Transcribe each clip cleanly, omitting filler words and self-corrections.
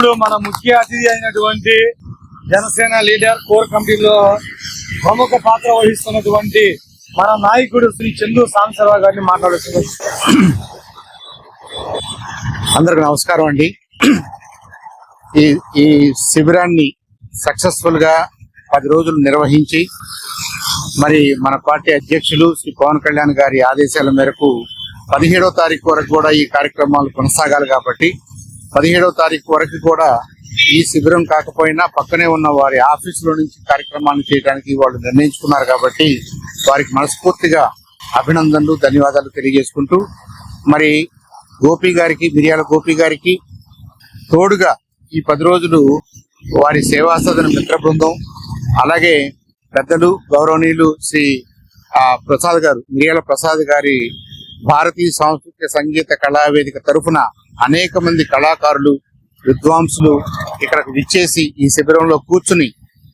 ఇప్పుడు మన ముఖ్య అతిథి అయినటువంటి జనసేన లీడర్ కోర్ కమిటీలో ప్రముఖ పాత్ర వహిస్తున్నటువంటి మన నాయకుడు శ్రీ చందు సాంబశివరావు గారిని మాట్లాడుతున్నారు. అందరికి నమస్కారం అండి. ఈ శిబిరాన్ని సక్సెస్ఫుల్ గా 10 రోజులు నిర్వహించి మరి మన పార్టీ అధ్యక్షులు శ్రీ పవన్ కళ్యాణ్ గారి ఆదేశాల మేరకు 17వ తారీఖు వరకు కూడా ఈ కార్యక్రమాలు కొనసాగాలి కాబట్టి 17వ తారీఖు వరకు కూడా ఈ శిబిరం కాకపోయినా పక్కనే ఉన్న వారి ఆఫీసులో నుంచి కార్యక్రమాన్ని చేయడానికి వాళ్ళు నిర్ణయించుకున్నారు కాబట్టి వారికి మనస్ఫూర్తిగా అభినందనలు, ధన్యవాదాలు తెలియజేసుకుంటూ మరి గోపి గారికి, మిర్యాల గోపి గారికి తోడుగా ఈ 10 రోజులు వారి సేవా సదన మిత్ర బృందం, అలాగే పెద్దలు గౌరవనీయులు శ్రీ ప్రసాద్ గారు, మిర్యాల ప్రసాద్ గారి భారతీయ సాంస్కృతిక సంగీత కళావేదిక తరఫున అనేక మంది కళాకారులు, విద్వాంసులు ఇక్కడికి విచ్చేసి ఈ శిబిరంలో కూర్చుని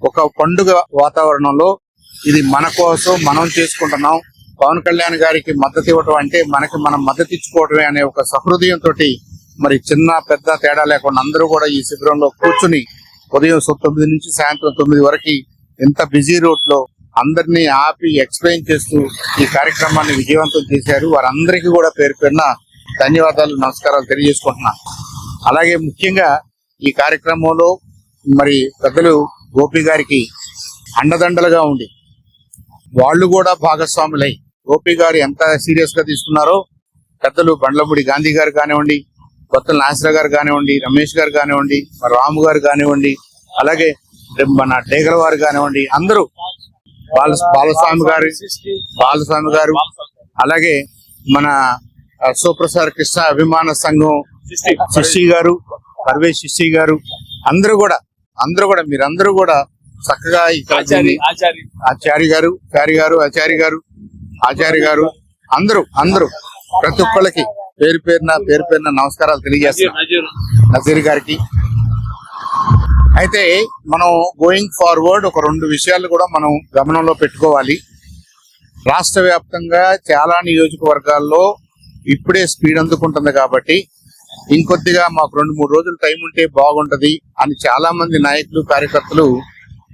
ఒక పండుగ వాతావరణంలో ఇది మన కోసం మనం చేసుకుంటున్నాం, పవన్ కళ్యాణ్ గారికి మద్దతు ఇవ్వటం అంటే మనకి మనం మద్దతు ఇచ్చుకోవటమే అనే ఒక సహృదయంతో మరి చిన్న పెద్ద తేడా లేకుండా అందరూ కూడా ఈ శిబిరంలో కూర్చుని ఉదయం 9 నుంచి సాయంత్రం 9 వరకు ఎంత బిజీ రూట్ లో అందరినీ ఆపి ఎక్స్ప్లెయిన్ చేస్తూ ఈ కార్యక్రమాన్ని విజయవంతం చేశారు. వారందరికీ కూడా పేరు పేరున ధన్యవాదాలు, నమస్కారాలు తెలియజేసుకుంటున్నాను. అలాగే ముఖ్యంగా ఈ కార్యక్రమంలో మరి పెద్దలు గోపి గారికి అండదండలుగా ఉండి వాళ్ళు కూడా భాగస్వాములై గోపి గారు ఎంత సీరియస్ గా తీసుకున్నారో పెద్దలు బండ్లమూడి గాంధీ గారు కానివ్వండి, కొత్తల నాసిరా గారు కానివ్వండి, రమేష్ గారు కానివ్వండి, రాము గారు కానివ్వండి, అలాగే మన డేగల వారు కానివ్వండి, అందరూ బాలస్వామి గారు, అలాగే మన సుప్రసాద్ కృష్ణ అభిమాన సంఘం శిష్టి గారు, పర్వేష్ శిష్టి గారు, అందరూ కూడా మీరందరూ కూడా చక్కగా ఇక్కడ ఆచార్య గారు అందరూ ప్రతి ఒక్కళ్ళకి పేరు పేరున నమస్కారాలు తెలియజేస్తున్నాను. నజీర్ గారికి అయితే మనం గోయింగ్ ఫార్వర్డ్ ఒక 2 విషయాలు కూడా మనం గమనంలో పెట్టుకోవాలి. రాష్ట్ర వ్యాప్తంగా చాలా నియోజకవర్గాల్లో ఇప్పుడే స్పీడ్ అందుకుంటుంది కాబట్టి ఇంకొద్దిగా మాకు 2-3 రోజులు టైం ఉంటే బాగుంటది అని చాలా మంది నాయకులు, కార్యకర్తలు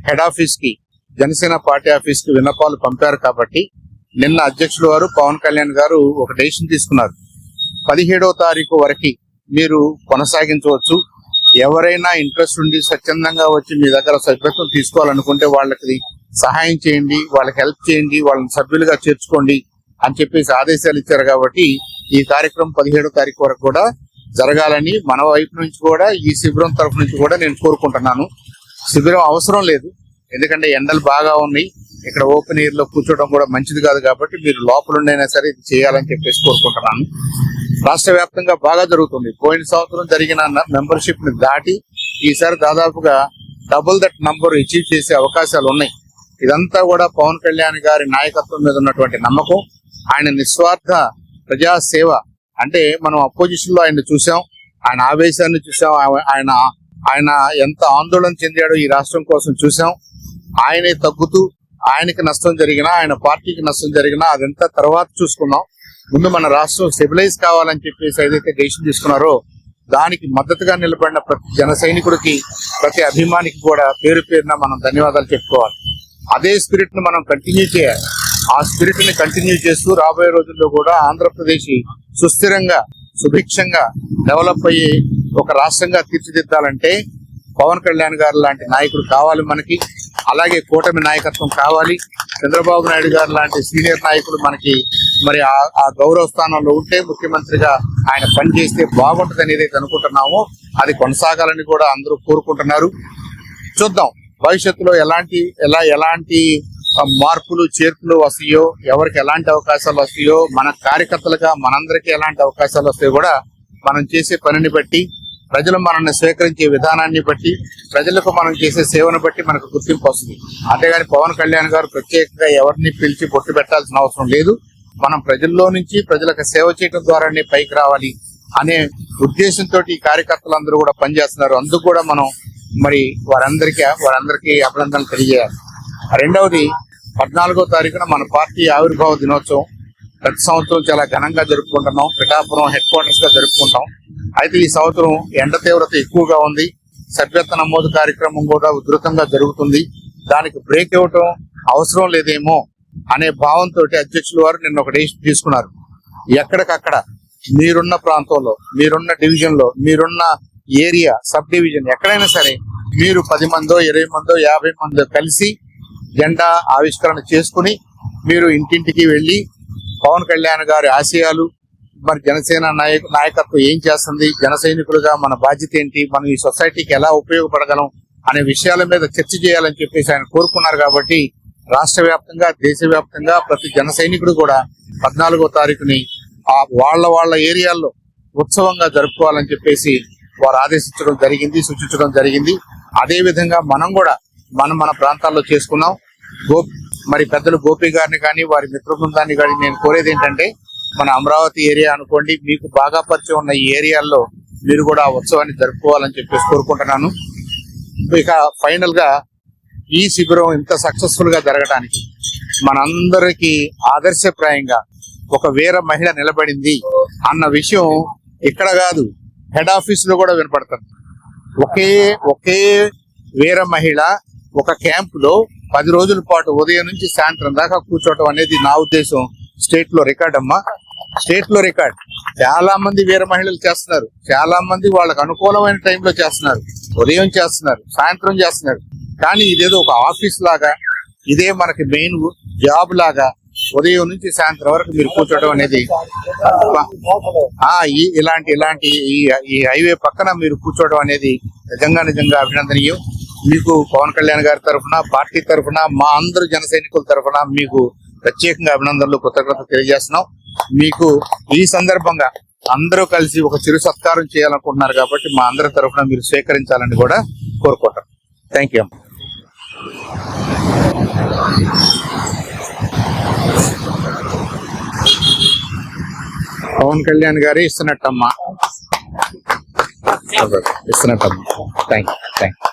హెడ్ ఆఫీస్ కి, జనసేన పార్టీ ఆఫీస్ కి విన్నపాలు పంపారు. కాబట్టి నిన్న అధ్యక్షులు వారు పవన్ కళ్యాణ్ గారు ఒక డెసిషన్ తీసుకున్నారు. 17వ తారీఖు వరకు మీరు కొనసాగించవచ్చు. ఎవరైనా ఇంట్రెస్ట్ ఉండి స్వచ్ఛందంగా వచ్చి మీ దగ్గర సభ్యత్వం తీసుకోవాలనుకుంటే వాళ్ళకి సహాయం చేయండి, వాళ్ళకి హెల్ప్ చేయండి, వాళ్ళని సభ్యులుగా చేర్చుకోండి అని చెప్పేసి ఆదేశాలు ఇచ్చారు. కాబట్టి ఈ కార్యక్రమం 17వ తారీఖు వరకు కూడా జరగాలని మన వైపు నుంచి కూడా, ఈ శిబిరం తరఫు నుంచి కూడా నేను కోరుకుంటున్నాను. శిబిరం అవసరం లేదు, ఎందుకంటే ఎండలు బాగా ఉన్నాయి, ఇక్కడ ఓపెన్ ఎయిర్ లో కూర్చోవడం కూడా మంచిది కాదు. కాబట్టి మీరు లోపల ఉండైనా సరే ఇది చేయాలని చెప్పేసి కోరుకుంటున్నాను. రాష్ట్ర వ్యాప్తంగా బాగా జరుగుతుంది. పోయిన సంవత్సరం జరిగిన మెంబర్షిప్ ని దాటి ఈసారి దాదాపుగా డబుల్ దట్ నంబర్ అచీవ్ చేసే అవకాశాలు ఉన్నాయి. ఇదంతా కూడా పవన్ కళ్యాణ్ గారి నాయకత్వం మీద ఉన్నటువంటి నమ్మకం, ఆయన నిస్వార్థ ప్రజాసేవ. అంటే మనం అపోజిషన్ లో ఆయన చూసాం, ఆయన ఆవేశాన్ని చూసాం, ఆయన ఎంత ఆందోళన చెందాడో ఈ రాష్ట్రం కోసం చూసాం. ఆయనే తగ్గుతూ ఆయనకి నష్టం జరిగినా, ఆయన పార్టీకి నష్టం జరిగినా అదంతా తర్వాత చూసుకున్నాం. ముందు మన రాష్ట్రం స్టెబిలైజ్ కావాలని చెప్పేసి ఏదైతే డెసిషన్ తీసుకున్నారో దానికి మద్దతుగా నిలబడిన ప్రతి జన సైనికుడికి, ప్రతి అభిమానికి కూడా పేరు పేరున మనం ధన్యవాదాలు చెప్పుకోవాలి. అదే స్పిరిట్ ను మనం కంటిన్యూ చేయాలి. ఆ స్పిరిట్ ని కంటిన్యూ చేస్తూ రాబోయే రోజుల్లో కూడా ఆంధ్రప్రదేశ్ సుస్థిరంగా, సుభిక్షంగా డెవలప్ అయ్యే ఒక రాష్ట్రంగా తీర్చిదిద్దాలంటే పవన్ కళ్యాణ్ గారు లాంటి నాయకుడు కావాలి మనకి. అలాగే కూటమి నాయకత్వం కావాలి. చంద్రబాబు నాయుడు గారు లాంటి సీనియర్ నాయకుడు మనకి మరి ఆ గౌరవ స్థానంలో ఉంటే, ముఖ్యమంత్రిగా ఆయన పనిచేస్తే బాగుంటుందని ఏదైతే అనుకుంటున్నామో అది కొనసాగాలని కూడా అందరూ కోరుకుంటున్నారు. చూద్దాం భవిష్యత్తులో ఎలాంటి మార్పులు చేర్పులు వస్తాయో, ఎవరికి ఎలాంటి అవకాశాలు వస్తాయో, మన కార్యకర్తలుగా మనందరికీ ఎలాంటి అవకాశాలు వస్తాయో కూడా మనం చేసే పనిని బట్టి, ప్రజలు మనల్ని స్వీకరించే విధానాన్ని బట్టి, ప్రజలకు మనం చేసే సేవను బట్టి మనకు గుర్తింపు వస్తుంది. అంతేగాని పవన్ కళ్యాణ్ గారు ప్రత్యేకంగా ఎవరిని పిలిచి బొట్టు పెట్టాల్సిన అవసరం లేదు. మనం ప్రజల్లో నుంచి ప్రజలకు సేవ చేయడం ద్వారానే పైకి రావాలి అనే ఉద్దేశంతో ఈ కార్యకర్తలందరూ కూడా పనిచేస్తున్నారు. అందుకు కూడా మనం మరి వారందరికీ అభినందనలు తెలియజేయాలి. రెండవది 14వ తారీఖున మన పార్టీ ఆవిర్భావ దినోత్సవం ప్రతి సంవత్సరం చాలా ఘనంగా జరుపుకుంటున్నాం. పిఠాపురం హెడ్ క్వార్టర్స్ గా జరుపుకుంటాం. అయితే ఈ సంవత్సరం ఎండ తీవ్రత ఎక్కువగా ఉంది. సభ్యత్వ నమోదు కార్యక్రమం కూడా ఉధృతంగా జరుగుతుంది. దానికి బ్రేక్ ఇవ్వటం అవసరం లేదేమో అనే భావంతో అధ్యక్షుల వారు నిన్న ఒక డెసిషన్ తీసుకున్నారు. ఎక్కడికక్కడ మీరున్న ప్రాంతంలో, మీరున్న డివిజన్ లో, మీరున్న ఏరియా, సబ్ డివిజన్ ఎక్కడైనా సరే మీరు 10 మందో 20 మందో 50 మందో కలిసి జెండా ఆవిష్కరణ చేసుకుని మీరు ఇంటింటికి వెళ్లి పవన్ కళ్యాణ్ గారి ఆశయాలు, మరి జనసేన నాయకత్వం ఏం చేస్తుంది, జన సైనికులుగా మన బాధ్యత ఏంటి, మనం ఈ సొసైటీకి ఎలా ఉపయోగపడగలం అనే విషయాల మీద చర్చ చేయాలని చెప్పేసి ఆయన కోరుకున్నారు. కాబట్టి రాష్ట్ర వ్యాప్తంగా, దేశవ్యాప్తంగా ప్రతి జన సైనికుడు కూడా 14వ తారీఖుని వాళ్ళ ఏరియాల్లో ఉత్సవంగా జరుపుకోవాలని చెప్పేసి వారు ఆదేశించడం జరిగింది, సూచించడం జరిగింది. అదే విధంగా మనం కూడా మన ప్రాంతాల్లో చేసుకున్నాం. మరి పెద్దలు గోపి గారిని కానీ వారి మిత్ర బృందాన్ని కానీ నేను కోరేది ఏంటంటే, మన అమరావతి ఏరియా అనుకోండి, మీకు బాగా పరిచయం ఉన్న ఈ ఏరియాల్లో మీరు కూడా ఆ ఉత్సవాన్ని జరుపుకోవాలని చెప్పేసి కోరుకుంటున్నాను. ఇక ఫైనల్ గా ఈ శిబిరం ఇంత సక్సెస్ఫుల్ గా జరగడానికి మనందరికీ ఆదర్శప్రాయంగా ఒక వీర మహిళ నిలబడింది అన్న విషయం ఇక్కడ కాదు, హెడ్ ఆఫీస్ లో కూడా వినపడుతుంది. ఒకే వీర మహిళ ఒక క్యాంప్ లో 10 రోజుల పాటు ఉదయం నుంచి సాయంత్రం దాకా కూర్చోవటం అనేది నా ఉద్దేశం స్టేట్ లో రికార్డ్ అమ్మా, స్టేట్ లో రికార్డ్. చాలా మంది వీర మహిళలు చేస్తున్నారు, చాలా మంది వాళ్ళకు అనుకూలమైన టైంలో చేస్తున్నారు, ఉదయం చేస్తున్నారు, సాయంత్రం చేస్తున్నారు. కానీ ఇదేదో ఒక ఆఫీస్ లాగా, ఇదే మనకి మెయిన్ జాబ్ లాగా ఉదయం నుంచి సాయంత్రం వరకు మీరు కూర్చోవడం అనేది, ఇలాంటి ఈ హైవే పక్కన మీరు కూర్చోవడం అనేది నిజంగా అభినందనీయం. మీకు పవన్ కళ్యాణ్ గారి తరఫున, పార్టీ తరఫున, మా అందరు జన సైనికుల తరఫున మీకు ప్రత్యేకంగా అభినందనలు, కృతజ్ఞతలు తెలియజేస్తున్నాం. మీకు ఈ సందర్భంగా అందరూ కలిసి ఒక చిరు సత్కారం చేయాలనుకుంటున్నారు కాబట్టి మా అందరి తరఫున మీరు స్వీకరించాలని కూడా కోరుకుంటాం. Thank you. పవన్ కళ్యాణ్ గారు ఇస్తున్నట్టమ్మా. Thank you.